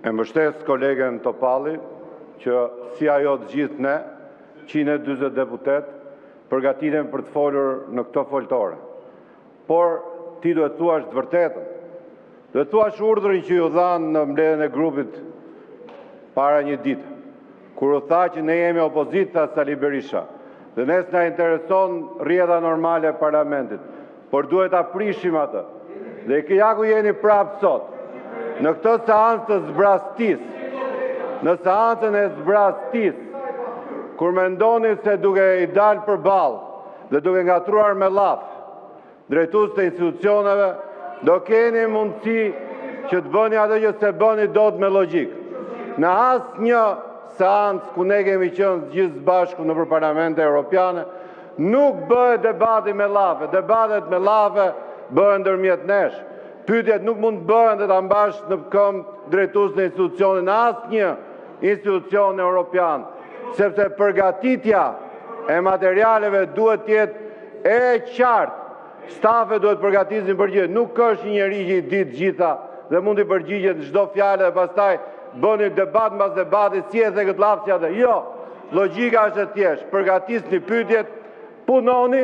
E mbështes kolegen Topalli që si ajo të gjithë ne, 140 deputet, përgatiten për të folur në këto foltore. Por ti duhet thuash të vërtetën. Duhet thuash urdhrin që ju dhanë në mbledhjen e grupit para një dite, kur u tha që ne jemi opozit, tha Sali Berisha, dhe ne s'na intereson rrjedha normale e parlamentit, por duhet ta prishim atë. Dhe ja ku jeni prapë sot, në këtë seancë të zbrastis, në seancën e zbrastis, kur mendoni se duke i dalë përballë dhe duke ngatruar me llaf drejtues të institucioneve, do keni mundësi që të bëni atë që se bëni dot me logjik. Në asnjë seancë ku ne kemi qenë gjithë bashku nëpër Parlamentin Evropiane, nuk bëhet debati me llafe. Debatet me llafe bëhen ndërmjet nesh. Pyetjet nuk mund të bëhen dhe ta mbash në këmbë drejtues në institucionin në asnjë institucion evropian, sepse përgatitja e materialeve duhet të jetë e qartë. Stafe duhet përgatisin për gjithë. Nuk është një njeri që i ditë gjitha dhe mund të përgjigjet në çdo fjalë dhe pastaj bëni debat mbas debati, si e the këtë llafë atë. Jo, logjika është e thjeshtë. Përgatisni pyetjet, punoni,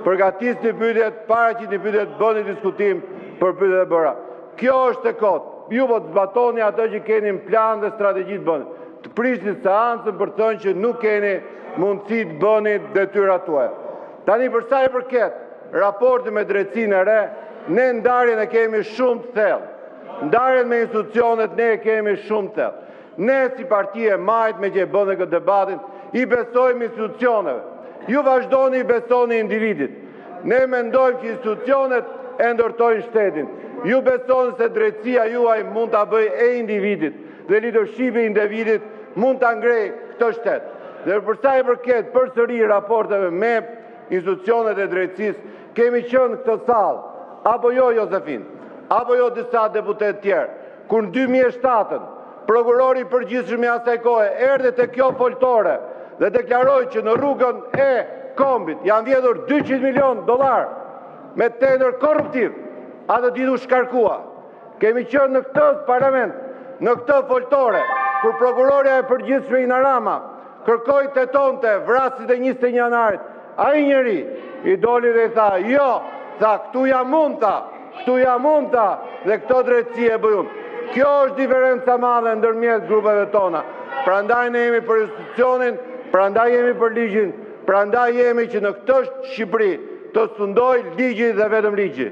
përgatisni pyetjet, paraqitni pyetjet, bëni diskutim për pyetjet e bëra. Kjo është e kotë. Ju po të zbatoni atë që keni në plan dhe strategji të bëni. Të prishni seancën për të thënë që nuk keni mundësi të bëni detyrat tuaja. Tani për sa i përket raporti me drejtsinë e re, ne ndarjen e kemi shumë të thellë. Ndarjen me institucionet ne e kemi shumë të thellë. Ne si parti e majt me që e bënë këtë debatin, i besojmë institucioneve. Ju vazhdoni i besoni individit. Ne mendojmë që institucionet e ndërtojnë shtetin. Ju besoni se drejtësia juaj mund ta bëjë e individit dhe leadershipi i individit mund ta ngrejë këtë shtet. Dhe për sa i përket përsëri raporteve me institucionet e drejtësisë, kemi qenë këtë sallë, apo jo Josefin, apo jo disa deputet tjerë, kur në 2007-ën, prokurori i përgjithshëm i asaj kohe erdhi te kjo foltore dhe deklaroi që në rrugën e Kombit janë vjedhur $200 milion me tender korruptiv. Atë ditë u shkarkua. Kemi qenë në këtë parlament, në këtë foltore, kur prokuroria e përgjithshme Ina Rama kërkoi tetonte vrasjet e 21 janarit, ai njeri i doli dhe i tha, jo, tha, këtu jam unë ta, dhe këto drejtësi e bëjun. Kjo është diferenca madhe ndërmjet grupeve tona. Prandaj ne jemi për institucionin, prandaj jemi për ligjin, prandaj jemi që në këtë Shqipëri të sundoj ligji dhe vetëm ligji.